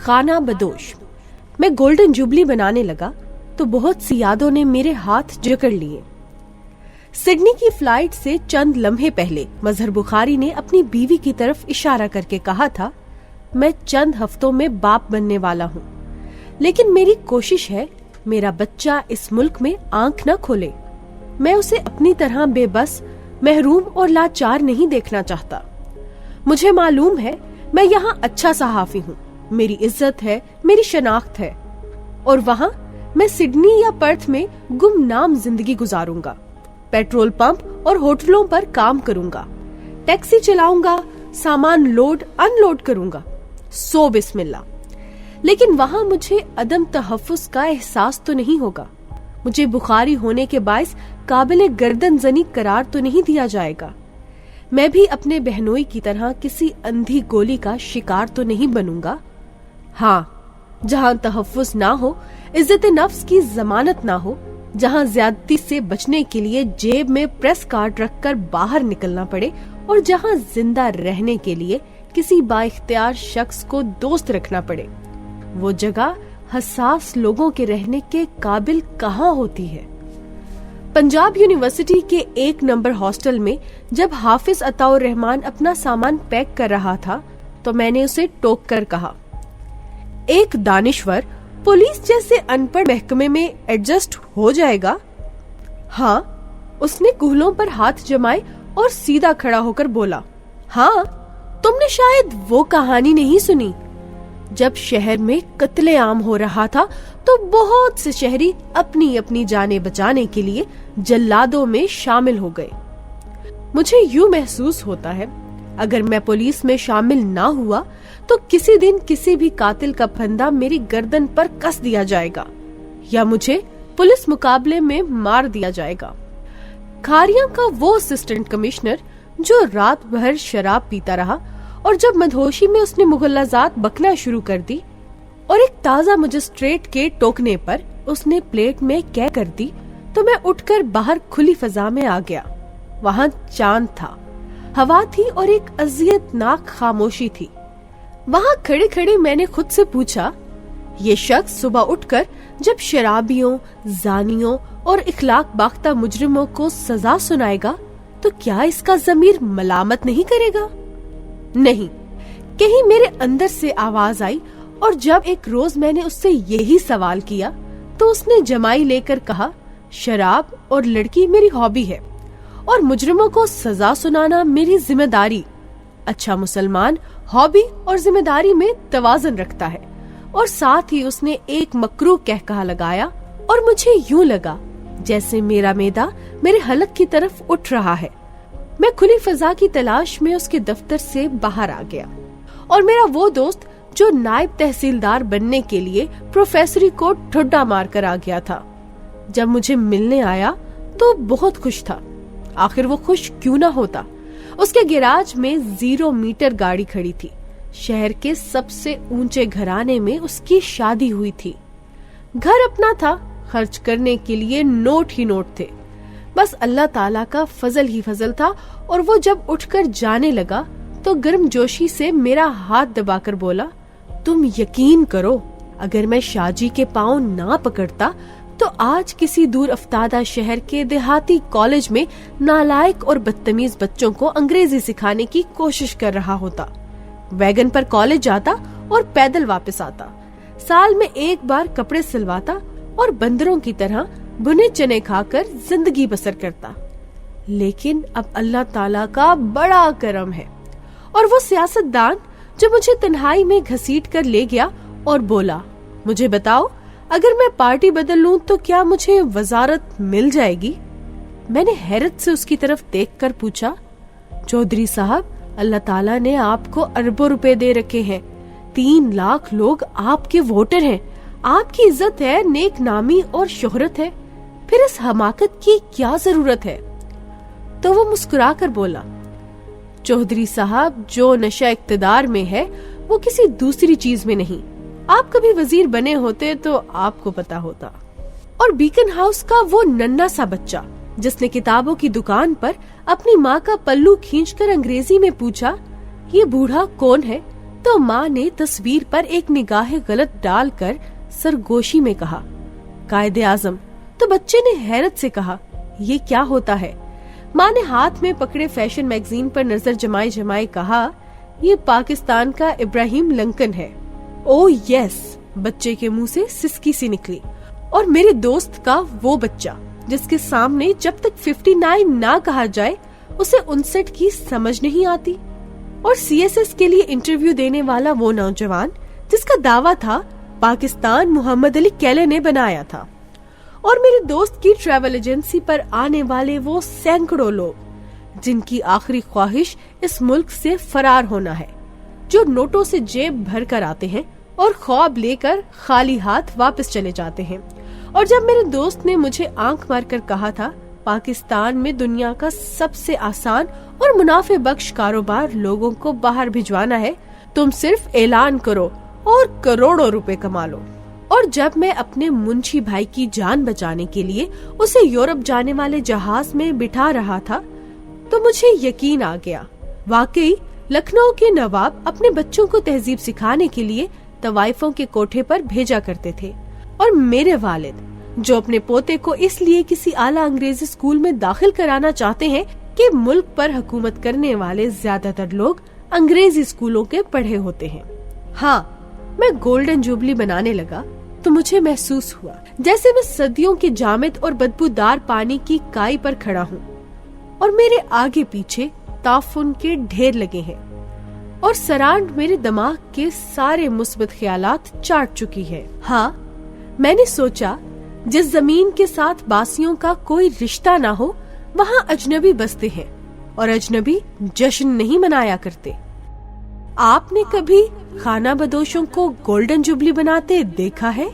खाना बदोश। मैं golden jubilee बनाने लगा तो बहुत सी यादों ने मेरे हाथ जकड़ लिए। सिडनी की फ्लाइट से चंद लम्हे पहले मजहर बुखारी ने अपनी बीवी की तरफ इशारा करके कहा था, मैं चंद हफ्तों में बाप बनने वाला हूँ, लेकिन मेरी कोशिश है मेरा बच्चा इस मुल्क में आंख न खोले। मैं उसे अपनी तरह बेबस, महरूम और लाचार नहीं देखना चाहता। मुझे मालूम है मैं यहाँ अच्छा सहाफी हूँ, मेरी इज्जत है, मेरी शनाख्त है, और वहाँ मैं सिडनी या पर्थ में गुमनाम जिंदगी गुजारूंगा। पेट्रोल पंप और होटलों पर काम करूंगा, टैक्सी चलाऊंगा, सामान लोड अनलोड करूंगा, सो बिस्मिल्लाह। लेकिन वहाँ मुझे अदम तहफ्फुज़ का एहसास तो नहीं होगा। मुझे बुखारी होने के बायस काबिले गर्दन जनी करार तो नहीं दिया जाएगा। मैं भी अपने बहनोई की तरह किसी अंधी गोली का शिकार तो नहीं बनूंगा। हाँ, जहाँ तहफ्फुज़ ना हो, इज्जत नफ्स की जमानत ना हो, जहाँ ज्यादती से बचने के लिए जेब में प्रेस कार्ड रखकर बाहर निकलना पड़े, और जहाँ जिंदा रहने के लिए किसी बाइख्तियार शख्स को दोस्त रखना पड़े, वो जगह हसास लोगों के रहने के काबिल कहाँ होती है। पंजाब यूनिवर्सिटी के 1 नंबर हॉस्टल में जब हाफिज अताउर रहमान अपना सामान पैक कर रहा था तो मैंने उसे टोक कर कहा, एक दानिश्वर पुलिस जैसे अनपढ़ महकमे में एडजस्ट हो जाएगा? हाँ, उसने कूहलों पर हाथ जमाए और सीधा खड़ा होकर बोला, हाँ, तुमने शायद वो कहानी नहीं सुनी जब शहर में कत्लेआम हो रहा था तो बहुत से शहरी अपनी अपनी जानें बचाने के लिए जल्लादों में शामिल हो गए। मुझे यूं महसूस होता है अगर मैं पुलिस में शामिल ना हुआ तो किसी दिन किसी भी कातिल का फंदा मेरी गर्दन पर कस दिया जाएगा या मुझे पुलिस मुकाबले में मार दिया जाएगा। खारिया का वो असिस्टेंट कमिश्नर जो रात भर शराब पीता रहा और जब मदहोशी में उसने मुगल्लाजात बकना शुरू कर दी और एक ताजा मजिस्ट्रेट के टोकने पर उसने प्लेट में क्या कर दी तो मैं उठकर बाहर खुली फजा में आ गया। वहाँ चांद था, हवा थी और एक अजियतनाक खामोशी थी। वहाँ खड़े खड़े मैंने खुद से पूछा, ये शख्स सुबह उठकर जब शराबियों, जानियों और इखलाक बाख्ता मुजरिमों को सजा सुनाएगा तो क्या इसका ज़मीर मलामत नहीं करेगा? नहीं, कहीं मेरे अंदर से आवाज आई और जब एक रोज मैंने उससे यही सवाल किया तो उसने जमाई लेकर कहा, शराब और लड़की मेरी हॉबी है और मुजरिमों को सजा सुनाना मेरी जिम्मेदारी। अच्छा मुसलमान हॉबी और जिम्मेदारी में तवाज़ुन रखता है। और साथ ही उसने एक मकरूह कहकहा लगाया और मुझे यूं लगा जैसे मेरा मैदा मेरे हलक की तरफ उठ रहा है। मैं खुली फजा की तलाश में उसके दफ्तर से बाहर आ गया और मेरा वो दोस्त जो नायब तहसीलदार बनने के लिए प्रोफेसरी को ठुड्डा मार कर आ गया था, जब मुझे मिलने आया तो बहुत खुश था। आखिर वो खुश क्यों ना होता। उसके गैराज में 0 मीटर गाड़ी खड़ी थी। शहर के सबसे ऊंचे घराने में उसकी शादी हुई थी। घर अपना था, खर्च करने के लिए नोट ही नोट थे। बस अल्लाह ताला का फजल ही फजल था। और वो जब उठकर जाने लगा तो गर्मजोशी से मेरा हाथ दबाकर बोला, तुम यकीन करो अगर मैं शाहजी के पांव ना पकड़ता तो आज किसी दूर अफ्तादा शहर के देहाती कॉलेज में नालायक और बदतमीज बच्चों को अंग्रेजी सिखाने की कोशिश कर रहा होता। वैगन पर कॉलेज जाता और पैदल वापस आता। साल में 1 बार कपड़े सिलवाता और बंदरों की तरह भुने चने खाकर जिंदगी बसर करता। लेकिन अब अल्लाह ताला का बड़ा करम है और वो सियासतदान जो मुझे तन्हाई में घसीट कर ले गया और बोला, मुझे बताओ अगर मैं पार्टी बदल लूं तो क्या मुझे वजारत मिल जाएगी? मैंने हैरत से उसकी तरफ देखकर पूछा, चौधरी साहब, अल्लाह ताला ने आपको अरबों रुपए दे रखे हैं, 3 लाख लोग आपके वोटर हैं, आपकी इज्जत है, नेक नामी और शोहरत है, फिर इस हमाकत की क्या जरूरत है? तो वो मुस्कुरा कर बोला, चौधरी साहब, जो नशा इक्तदार में है वो किसी दूसरी चीज में नहीं। आप कभी वजीर बने होते तो आपको पता होता। और बीकन हाउस का वो नन्हा सा बच्चा जिसने किताबों की दुकान पर अपनी माँ का पल्लू खींचकर अंग्रेजी में पूछा, ये बूढ़ा कौन है تو माँ ने तस्वीर पर एक निगाह गलत डालकर सरगोशी में कहा, कायदे आजम। तो बच्चे ने हैरत से कहा, ये क्या होता है? माँ ने हाथ में पकड़े फैशन मैगजीन पर नजर जमाए जमाए कहा, ये पाकिस्तान का इब्राहिम लिंकन है। ओ यस, बच्चे के मुंह से सिसकी सी निकली। और मेरे दोस्त का वो बच्चा जिसके सामने जब तक 59 ना कहा जाए उसे 59 की समझ नहीं आती। और CSS के लिए इंटरव्यू देने वाला वो नौजवान जिसका दावा था पाकिस्तान मोहम्मद अली कैले ने बनाया था। और मेरे दोस्त की ट्रैवल एजेंसी पर आने वाले वो सैकड़ों लोग जिनकी आखिरी ख्वाहिश इस मुल्क से फरार होना है, जो नोटों से जेब भर कर आते हैं और ख्वाब लेकर खाली हाथ वापस चले जाते हैं। और जब मेरे दोस्त ने मुझे आंख मारकर कहा था, पाकिस्तान में दुनिया का सबसे आसान और मुनाफे बख्श कारोबार लोगों को बाहर भिजवाना है, तुम सिर्फ ऐलान करो और करोड़ों रुपए कमा लो। और जब मैं अपने मुंशी भाई की जान बचाने के लिए उसे यूरोप जाने वाले जहाज में बिठा रहा था, तो मुझे यकीन आ गया, वाकई लखनऊ के नवाब अपने बच्चों को तहजीब सिखाने के लिए तवाइफों के कोठे पर भेजा करते थे। और मेरे वालिद जो अपने पोते को इसलिए किसी आला अंग्रेजी स्कूल में दाखिल कराना चाहते हैं कि मुल्क पर हुकूमत करने वाले ज्यादातर लोग अंग्रेजी स्कूलों के पढ़े होते हैं। हाँ, मैं गोल्डन जुबली बनाने लगा तो मुझे महसूस हुआ जैसे मैं सदियों के जामिद और बदबूदार पानी की काई पर खड़ा हूँ और मेरे आगे पीछे ताफुन के ढेर लगे हैं और सरांड मेरे दिमाग के सारे मुस्बत ख्यालात चाट चुकी है। हाँ, मैंने सोचा जिस जमीन के साथ बासियों का कोई रिश्ता ना हो वहाँ अजनबी बसते हैं और अजनबी जश्न नहीं मनाया करते। आपने कभी खाना बदोशों को गोल्डन जुबली बनाते देखा है?